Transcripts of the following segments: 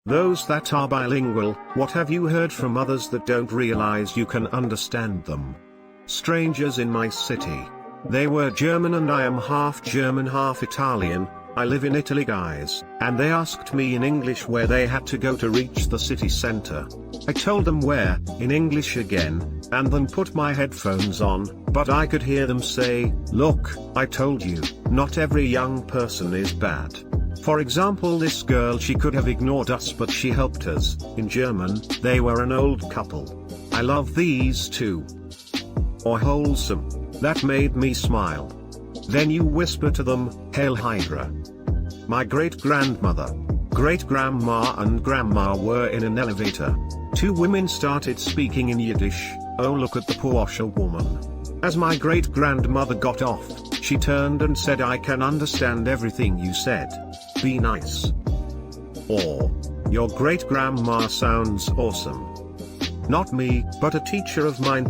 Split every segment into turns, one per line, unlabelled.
Those that are bilingual, what have you heard from others that don't realize you can understand them? Strangers in my city. They were German and I am half German half Italian. I live in Italy guys, and they asked me in English where they had to go to reach the city center. I told them where, in English again, and then put my headphones on, but I could hear them say, "Look, I told you, not every young person is bad." For example, this girl, she could have ignored us but she helped us. In German, they were an old couple. I love these two. Or wholesome. That made me smile. Then you whisper to them, "Hail Hydra." My great-grandmother, great-grandma and grandma were in an elevator. Two women started speaking in Yiddish. Oh, look at the Porsche woman. As my great-grandmother got off, she turned and said, "I can understand everything you said. Be nice." Or, "Your great-grandma sounds awesome." Not me, but a teacher of mine,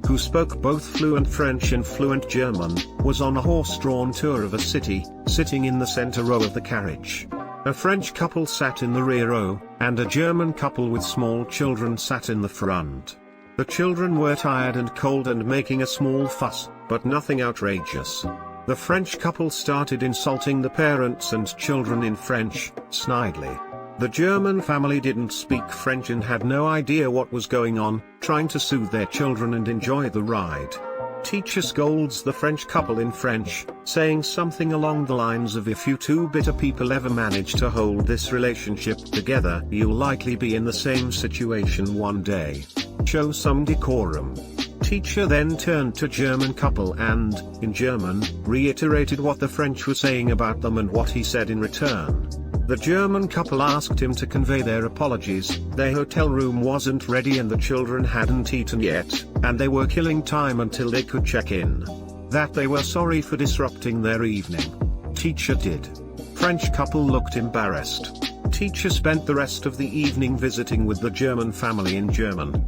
who spoke both fluent French and fluent German, was on a horse-drawn tour of a city, sitting in the center row of the carriage. A French couple sat in the rear row, and a German couple with small children sat in the front. The children were tired and cold and making a small fuss, but nothing outrageous. The French couple started insulting the parents and children in French, snidely. The German family didn't speak French and had no idea what was going on, trying to soothe their children and enjoy the ride. Teacher scolds the French couple in French, saying something along the lines of, "If you two bitter people ever manage to hold this relationship together, you'll likely be in the same situation one day. Show some decorum." Teacher then turned to German couple and, in German, reiterated what the French were saying about them and what he said in return. The German couple asked him to convey their apologies. Their hotel room wasn't ready and the children hadn't eaten yet, and they were killing time until they could check in. That they were sorry for disrupting their evening. Teacher did. French couple looked embarrassed. Teacher spent the rest of the evening visiting with the German family in German.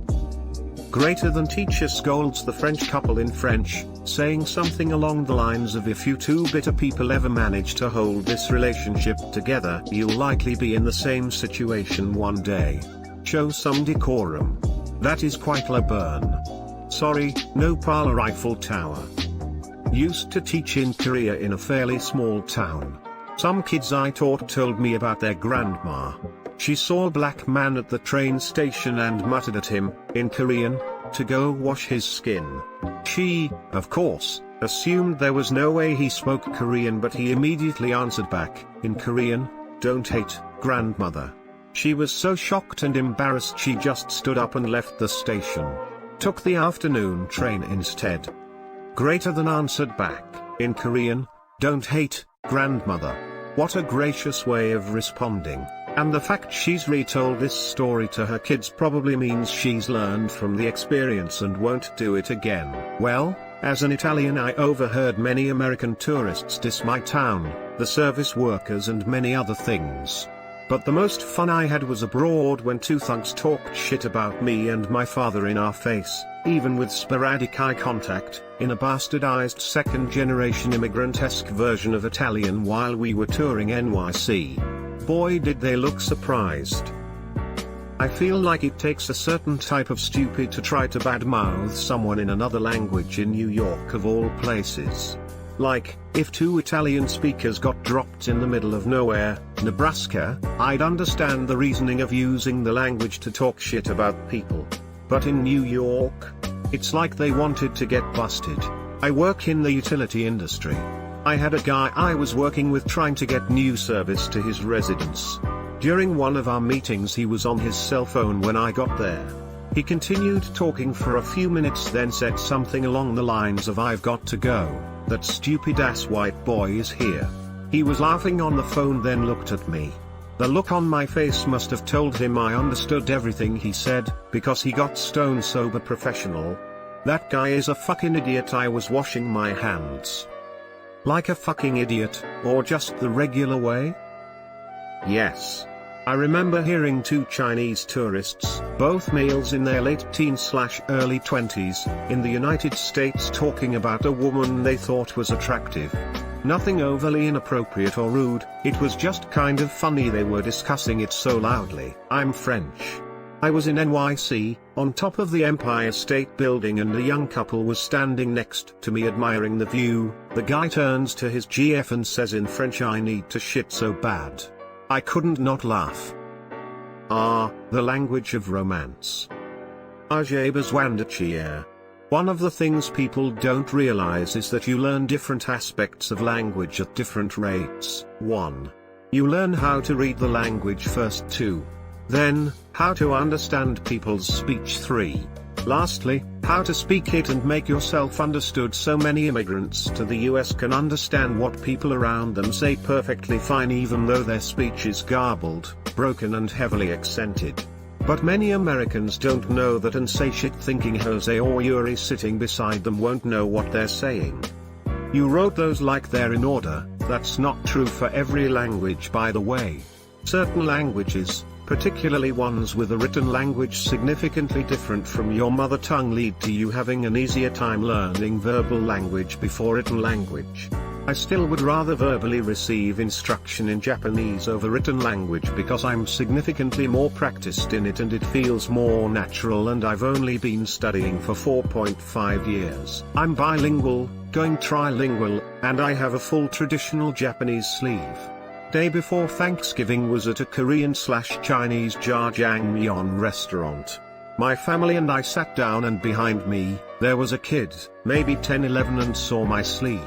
Greater than teacher scolds the French couple in French, saying something along the lines of, "If you two bitter people ever manage to hold this relationship together, you'll likely be in the same situation one day. Show some decorum." That is quite a burn. Sorry, no parlor Eiffel Tower. Used to teach in Korea in a fairly small town. Some kids I taught told me about their grandma. She saw a black man at the train station and muttered at him, in Korean, to go wash his skin. She, of course, assumed there was no way he spoke Korean, but he immediately answered back, in Korean, "Don't hate, grandmother." She was so shocked and embarrassed she just stood up and left the station. Took the afternoon train instead. Greater than answered back, in Korean, "Don't hate, grandmother." What a gracious way of responding. And the fact she's retold this story to her kids probably means she's learned from the experience and won't do it again. Well, as an Italian, I overheard many American tourists diss my town, the service workers and many other things. But the most fun I had was abroad when two thugs talked shit about me and my father in our face, even with sporadic eye contact, in a bastardized second-generation immigrant-esque version of Italian while we were touring NYC. Boy, did they look surprised. I feel like it takes a certain type of stupid to try to badmouth someone in another language in New York of all places. Like, if two Italian speakers got dropped in the middle of nowhere, Nebraska, I'd understand the reasoning of using the language to talk shit about people. But in New York, it's like they wanted to get busted. I work in the utility industry. I had a guy I was working with trying to get new service to his residence. During one of our meetings he was on his cell phone when I got there. He continued talking for a few minutes, then said something along the lines of, "I've got to go, that stupid ass white boy is here." He was laughing on the phone, then looked at me. The look on my face must have told him I understood everything he said, because he got stone sober professional. That guy is a fucking idiot. I was washing my hands. Like a fucking idiot, or just the regular way? Yes. I remember hearing two Chinese tourists, both males in their late teens/early 20s, in the United States talking about a woman they thought was attractive. Nothing overly inappropriate or rude, it was just kind of funny they were discussing it so loudly. I'm French. I was in NYC, on top of the Empire State Building, and a young couple was standing next to me admiring the view. The guy turns to his GF and says in French, "I need to shit so bad." I couldn't not laugh. The language of romance. J'ai besoin de chier. One of the things people don't realize is that you learn different aspects of language at different rates. 1. You learn how to read the language first. 2. Then, how to understand people's speech. 3. Lastly, how to speak it and make yourself understood. So many immigrants to the US can understand what people around them say perfectly fine, even though their speech is garbled, broken and heavily accented. But many Americans don't know that, and say shit thinking Jose or Yuri sitting beside them won't know what they're saying. You wrote those like they're in order. That's not true for every language, by the way. Certain languages, particularly ones with a written language significantly different from your mother tongue, lead to you having an easier time learning verbal language before written language. I still would rather verbally receive instruction in Japanese over written language because I'm significantly more practiced in it and it feels more natural, and I've only been studying for 4.5 years. I'm bilingual, going trilingual, and I have a full traditional Japanese sleeve. Day before Thanksgiving was at a Korean/Chinese jjajangmyeon restaurant. My family and I sat down, and behind me, there was a kid, maybe 10-11, and saw my sleeve.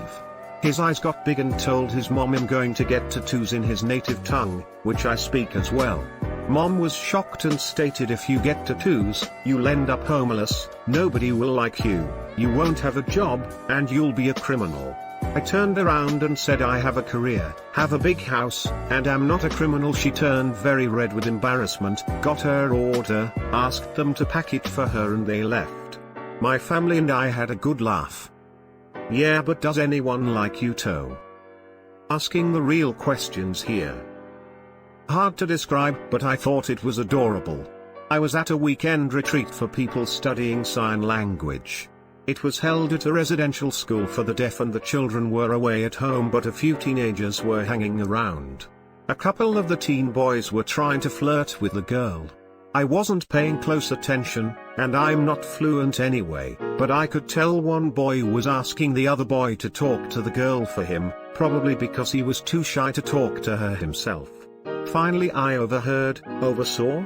His eyes got big and told his mom I'm going to get tattoos in his native tongue, which I speak as well. Mom was shocked and stated, "If you get tattoos, you'll end up homeless, nobody will like you, you won't have a job, and you'll be a criminal." I turned around and said, "I have a career, have a big house, and am not a criminal." She turned very red with embarrassment, got her order, asked them to pack it for her, and they left. My family and I had a good laugh. Yeah, but does anyone like you too? Asking the real questions here. Hard to describe, but I thought it was adorable. I was at a weekend retreat for people studying sign language. It was held at a residential school for the deaf, and the children were away at home, but a few teenagers were hanging around. A couple of the teen boys were trying to flirt with the girl. I wasn't paying close attention, and I'm not fluent anyway, but I could tell one boy was asking the other boy to talk to the girl for him, probably because he was too shy to talk to her himself. Finally I oversaw?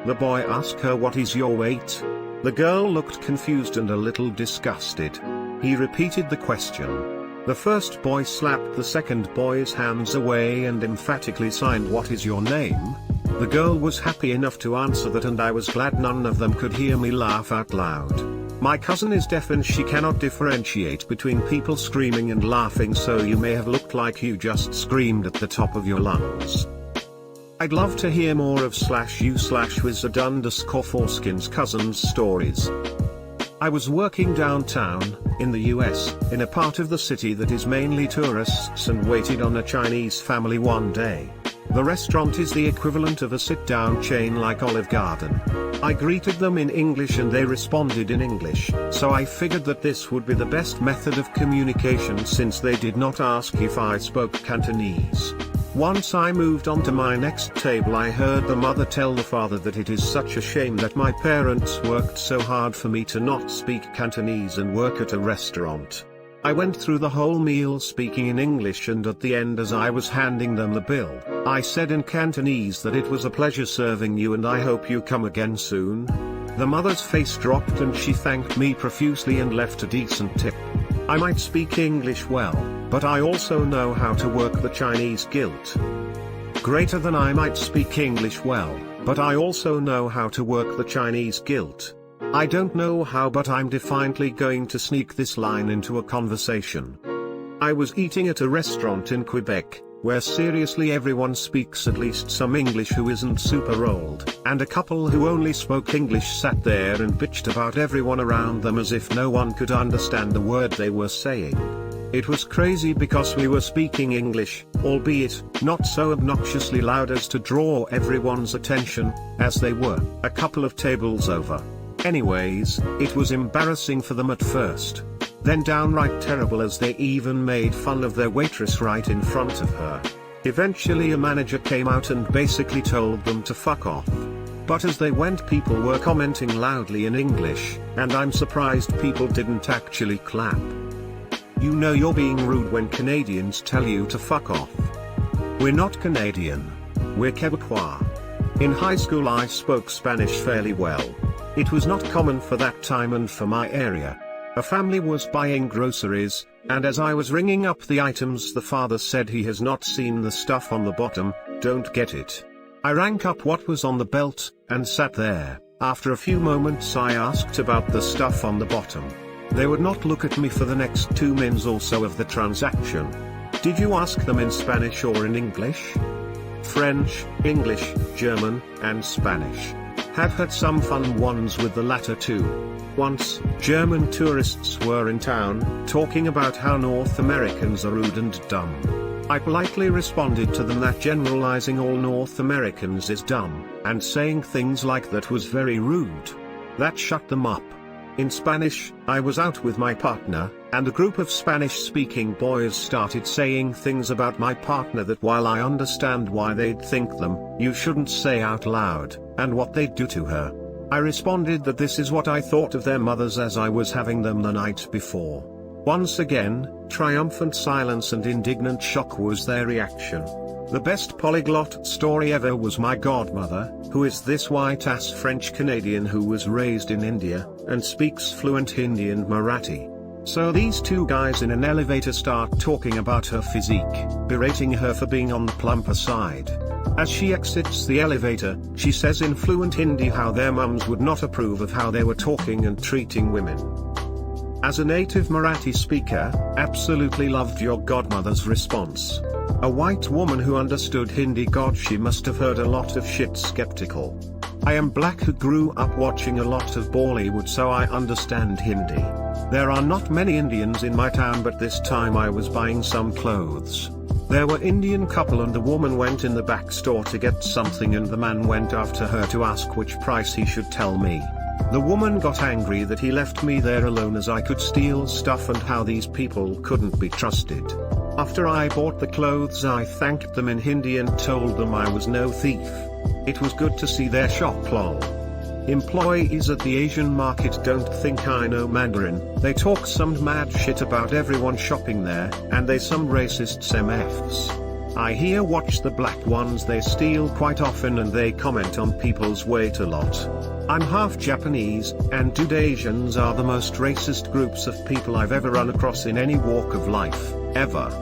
The boy asked her, "What is your weight?" The girl looked confused and a little disgusted. He repeated the question. The first boy slapped the second boy's hands away and emphatically signed, "What is your name?" The girl was happy enough to answer that, and I was glad none of them could hear me laugh out loud. My cousin is deaf and she cannot differentiate between people screaming and laughing, so you may have looked like you just screamed at the top of your lungs. I'd love to hear more of /u/wizard_foreskin's cousins' stories. I was working downtown, in the US, in a part of the city that is mainly tourists, and waited on a Chinese family one day. The restaurant is the equivalent of a sit-down chain like Olive Garden. I greeted them in English and they responded in English, so I figured that this would be the best method of communication since they did not ask if I spoke Cantonese. Once I moved on to my next table, I heard the mother tell the father that it is such a shame that my parents worked so hard for me to not speak Cantonese and work at a restaurant. I went through the whole meal speaking in English, and at the end, as I was handing them the bill, I said in Cantonese that it was a pleasure serving you and I hope you come again soon. The mother's face dropped and she thanked me profusely and left a decent tip. I might speak English well, but I also know how to work the Chinese guilt. Greater than I might speak English well, but I also know how to work the Chinese guilt. I don't know how, but I'm defiantly going to sneak this line into a conversation. I was eating at a restaurant in Quebec, where seriously everyone speaks at least some English who isn't super old, and a couple who only spoke English sat there and bitched about everyone around them as if no one could understand the word they were saying. It was crazy because we were speaking English, albeit not so obnoxiously loud as to draw everyone's attention, as they were a couple of tables over. Anyways, it was embarrassing for them at first. then downright terrible as they even made fun of their waitress right in front of her. Eventually a manager came out and basically told them to fuck off. But as they went, people were commenting loudly in English, and I'm surprised people didn't actually clap. You know you're being rude when Canadians tell you to fuck off. We're not Canadian. We're Quebecois. In high school I spoke Spanish fairly well. It was not common for that time and for my area. A family was buying groceries, and as I was ringing up the items the father said he has not seen the stuff on the bottom, don't get it. I rang up what was on the belt, and sat there. After a few moments I asked about the stuff on the bottom. They would not look at me for the next 2 minutes or so of the transaction. Did you ask them in Spanish or in English? French, English, German, and Spanish. Have had some fun ones with the latter too. Once, German tourists were in town, talking about how North Americans are rude and dumb. I politely responded to them that generalizing all North Americans is dumb, and saying things like that was very rude. That shut them up. In Spanish, I was out with my partner, and a group of Spanish-speaking boys started saying things about my partner that while I understand why they'd think them, you shouldn't say out loud, and what they'd do to her. I responded that this is what I thought of their mothers as I was having them the night before. Once again, triumphant silence and indignant shock was their reaction. The best polyglot story ever was my godmother, who is this white-ass French Canadian who was raised in India, and speaks fluent Hindi and Marathi. So these two guys in an elevator start talking about her physique, berating her for being on the plumper side. As she exits the elevator, she says in fluent Hindi how their mums would not approve of how they were talking and treating women. As a native Marathi speaker, absolutely loved your godmother's response. A white woman who understood Hindi, God, she must have heard a lot of shit skeptical. I am black who grew up watching a lot of Bollywood, so I understand Hindi. There are not many Indians in my town, but this time I was buying some clothes. There were Indian couple and the woman went in the back store to get something and the man went after her to ask which price he should tell me. The woman got angry that he left me there alone as I could steal stuff and how these people couldn't be trusted. After I bought the clothes I thanked them in Hindi and told them I was no thief. It was good to see their shock, lol. Employees at the Asian market don't think I know Mandarin, they talk some mad shit about everyone shopping there, and they some racists MFs. I hear watch the black ones, they steal quite often and they comment on people's weight a lot. I'm half Japanese, and dude, Asians are the most racist groups of people I've ever run across in any walk of life, ever.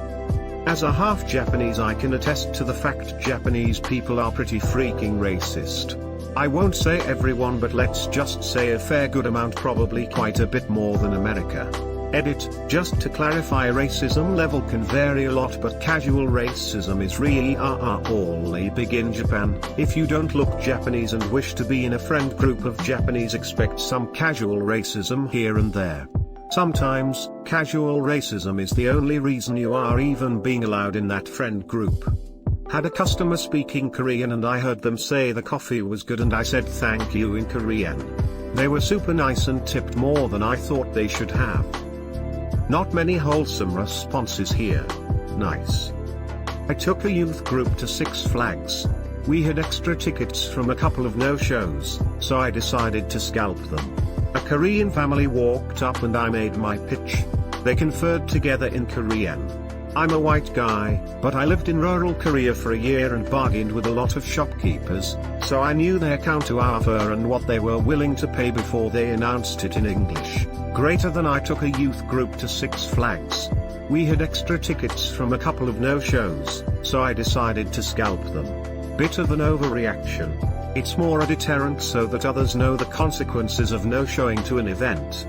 As a half Japanese I can attest to the fact Japanese people are pretty freaking racist. I won't say everyone, but let's just say a fair good amount, probably quite a bit more than America. Edit, just to clarify, racism level can vary a lot, but casual racism is really only big in Japan. If you don't look Japanese and wish to be in a friend group of Japanese, expect some casual racism here and there. Sometimes, casual racism is the only reason you are even being allowed in that friend group. Had a customer speaking Korean and I heard them say the coffee was good and I said thank you in Korean. They were super nice and tipped more than I thought they should have. Not many wholesome responses here. Nice. I took a youth group to Six Flags. We had extra tickets from a couple of no-shows, so I decided to scalp them. A Korean family walked up and I made my pitch. They conferred together in Korean. I'm a white guy, but I lived in rural Korea for a year and bargained with a lot of shopkeepers, so I knew their counter offer and what they were willing to pay before they announced it in English. Greater than. I took a youth group to Six Flags. We had extra tickets from a couple of no-shows, so I decided to scalp them. Bit of an overreaction. It's more a deterrent so that others know the consequences of no-showing to an event.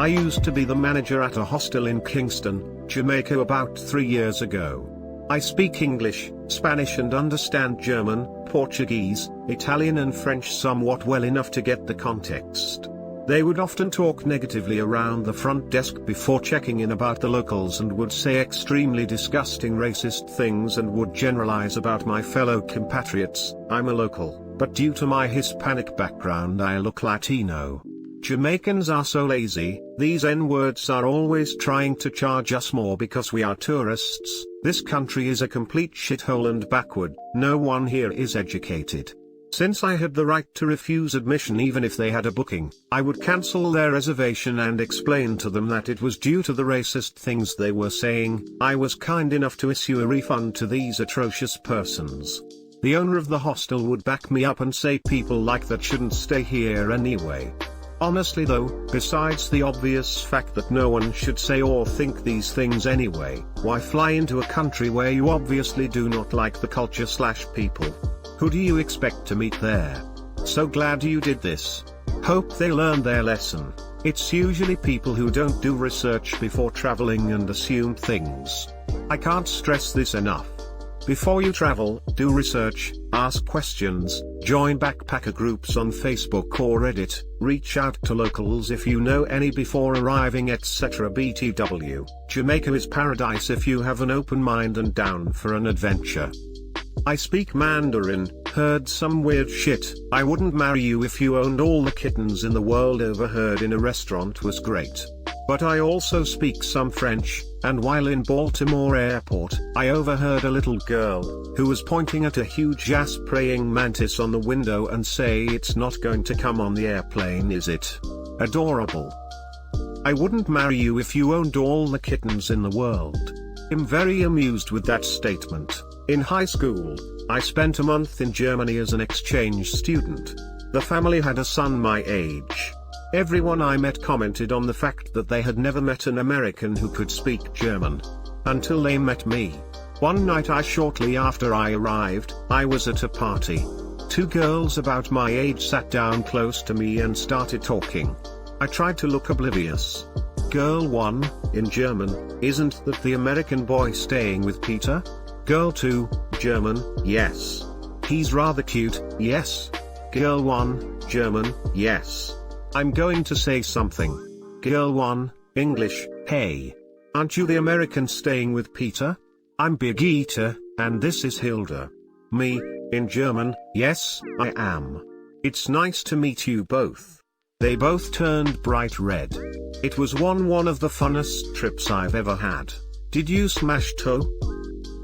I used to be the manager at a hostel in Kingston, Jamaica about 3 years ago. I speak English, Spanish and understand German, Portuguese, Italian and French somewhat well enough to get the context. They would often talk negatively around the front desk before checking in about the locals and would say extremely disgusting racist things and would generalize about my fellow compatriots. I'm a local, but due to my Hispanic background I look Latino. Jamaicans are so lazy, these N-words are always trying to charge us more because we are tourists. This country is a complete shithole and backward, no one here is educated. Since I had the right to refuse admission even if they had a booking, I would cancel their reservation and explain to them that it was due to the racist things they were saying. I was kind enough to issue a refund to these atrocious persons. The owner of the hostel would back me up and say people like that shouldn't stay here anyway. Honestly though, besides the obvious fact that no one should say or think these things anyway, why fly into a country where you obviously do not like the culture/people? Who do you expect to meet there? So glad you did this. Hope they learned their lesson. It's usually people who don't do research before traveling and assume things. I can't stress this enough. Before you travel, do research, ask questions, join backpacker groups on Facebook or Reddit, reach out to locals if you know any before arriving, etc. BTW, Jamaica is paradise if you have an open mind and down for an adventure. I speak Mandarin, heard some weird shit. I wouldn't marry you if you owned all the kittens in the world. Overheard in a restaurant was great. But I also speak some French, and while in Baltimore airport, I overheard a little girl, who was pointing at a huge ass praying mantis on the window and say, "It's not going to come on the airplane, is it?" Adorable. I wouldn't marry you if you owned all the kittens in the world. I'm very amused with that statement. In high school, I spent a month in Germany as an exchange student. The family had a son my age. Everyone I met commented on the fact that they had never met an American who could speak German. Until they met me. One night shortly after I arrived, I was at a party. Two girls about my age sat down close to me and started talking. I tried to look oblivious. Girl 1, in German, "Isn't that the American boy staying with Peter?" Girl 2, German, "Yes. He's rather cute, yes." Girl 1, German, "Yes. I'm going to say something." Girl 1, English, "Hey. Aren't you the American staying with Peter? I'm Birgitte, and this is Hilda." Me, in German, "Yes, I am. It's nice to meet you both." They both turned bright red. It was one of the funnest trips I've ever had. Did you smash toe?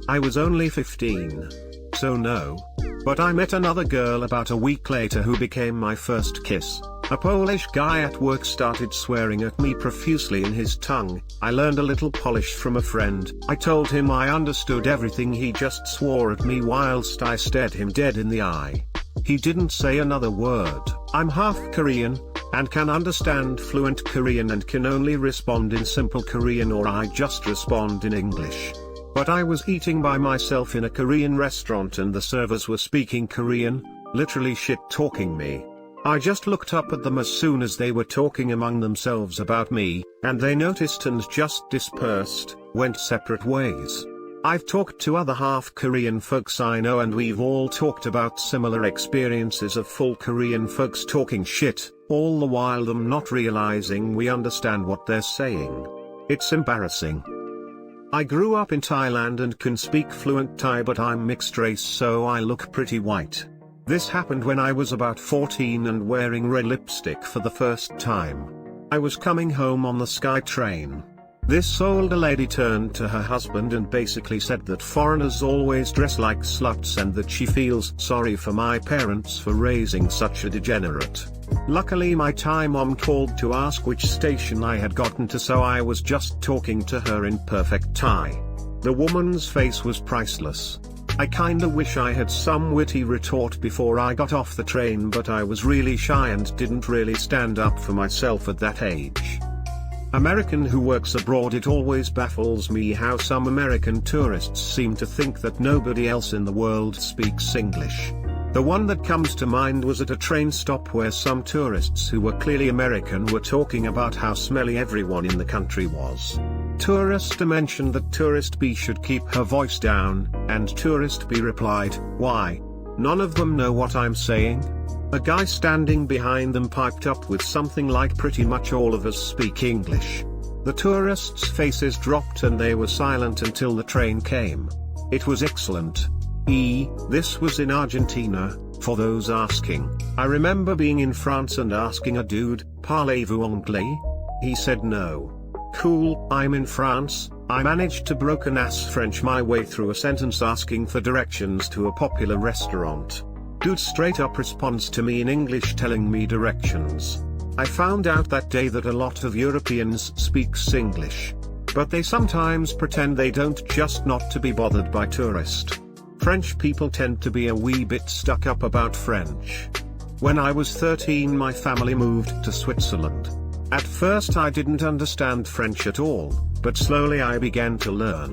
I was only 15. So no. But I met another girl about a week later who became my first kiss. A Polish guy at work started swearing at me profusely in his tongue. I learned a little Polish from a friend. I told him I understood everything, he just swore at me whilst I stared him dead in the eye. He didn't say another word. I'm half Korean, and can understand fluent Korean and can only respond in simple Korean, or I just respond in English. But I was eating by myself in a Korean restaurant and the servers were speaking Korean, literally shit-talking me. I just looked up at them as soon as they were talking among themselves about me, and they noticed and just dispersed, went separate ways. I've talked to other half-Korean folks I know and we've all talked about similar experiences of full Korean folks talking shit, all the while them not realizing we understand what they're saying. It's embarrassing. I grew up in Thailand and can speak fluent Thai, but I'm mixed race so I look pretty white. This happened when I was about 14 and wearing red lipstick for the first time. I was coming home on the Sky train. This older lady turned to her husband and basically said that foreigners always dress like sluts and that she feels sorry for my parents for raising such a degenerate. Luckily my Thai mom called to ask which station I had gotten to, so I was just talking to her in perfect Thai. The woman's face was priceless. I kinda wish I had some witty retort before I got off the train, but I was really shy and didn't really stand up for myself at that age. American who works abroad, it always baffles me how some American tourists seem to think that nobody else in the world speaks English. The one that comes to mind was at a train stop where some tourists who were clearly American were talking about how smelly everyone in the country was. Tourist A mentioned that Tourist B should keep her voice down, and Tourist B replied, "Why? None of them know what I'm saying?" A guy standing behind them piped up with something like, "Pretty much all of us speak English." The tourists' faces dropped and they were silent until the train came. It was excellent. This was in Argentina, for those asking. I remember being in France and asking a dude, "Parlez-vous anglais?" He said no. Cool, I'm in France. I managed to broken ass French my way through a sentence asking for directions to a popular restaurant. Dude straight up responds to me in English telling me directions. I found out that day that a lot of Europeans speak Singlish. But they sometimes pretend they don't just not to be bothered by tourists. French people tend to be a wee bit stuck up about French. When I was 13 my family moved to Switzerland. At first I didn't understand French at all, but slowly I began to learn.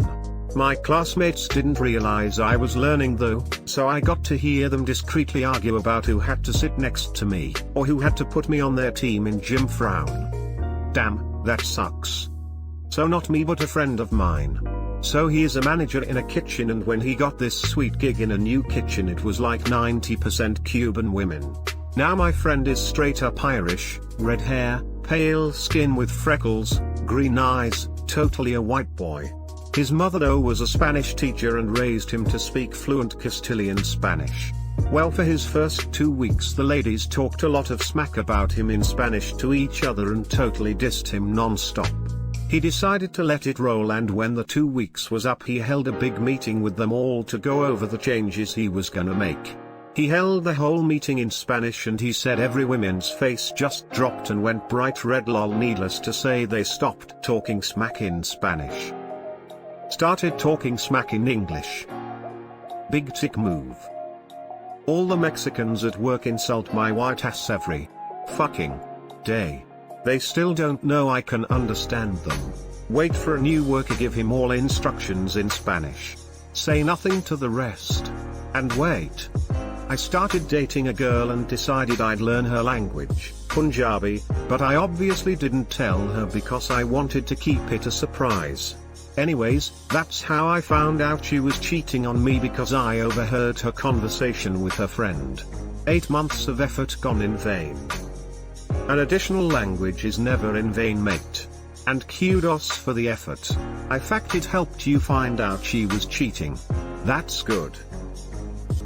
My classmates didn't realize I was learning though, so I got to hear them discreetly argue about who had to sit next to me, or who had to put me on their team in gym frown. Damn, that sucks. So not me but a friend of mine. So he is a manager in a kitchen, and when he got this sweet gig in a new kitchen it was like 90% Cuban women. Now my friend is straight up Irish, red hair, pale skin with freckles, green eyes, totally a white boy. His mother though was a Spanish teacher and raised him to speak fluent Castilian Spanish. Well, for his first 2 weeks the ladies talked a lot of smack about him in Spanish to each other and totally dissed him non-stop. He decided to let it roll, and when the 2 weeks was up he held a big meeting with them all to go over the changes he was gonna make. He held the whole meeting in Spanish and he said every woman's face just dropped and went bright red. Lol, needless to say they stopped talking smack in Spanish. Started talking smack in English. Big tick move. All the Mexicans at work insult my white ass every fucking day. They still don't know I can understand them. Wait for a new worker, give him all instructions in Spanish. Say nothing to the rest. And wait. I started dating a girl and decided I'd learn her language, Punjabi, but I obviously didn't tell her because I wanted to keep it a surprise. Anyways, that's how I found out she was cheating on me, because I overheard her conversation with her friend. 8 months of effort gone in vain. An additional language is never in vain, mate. And kudos for the effort. I fact it helped you find out she was cheating. That's good.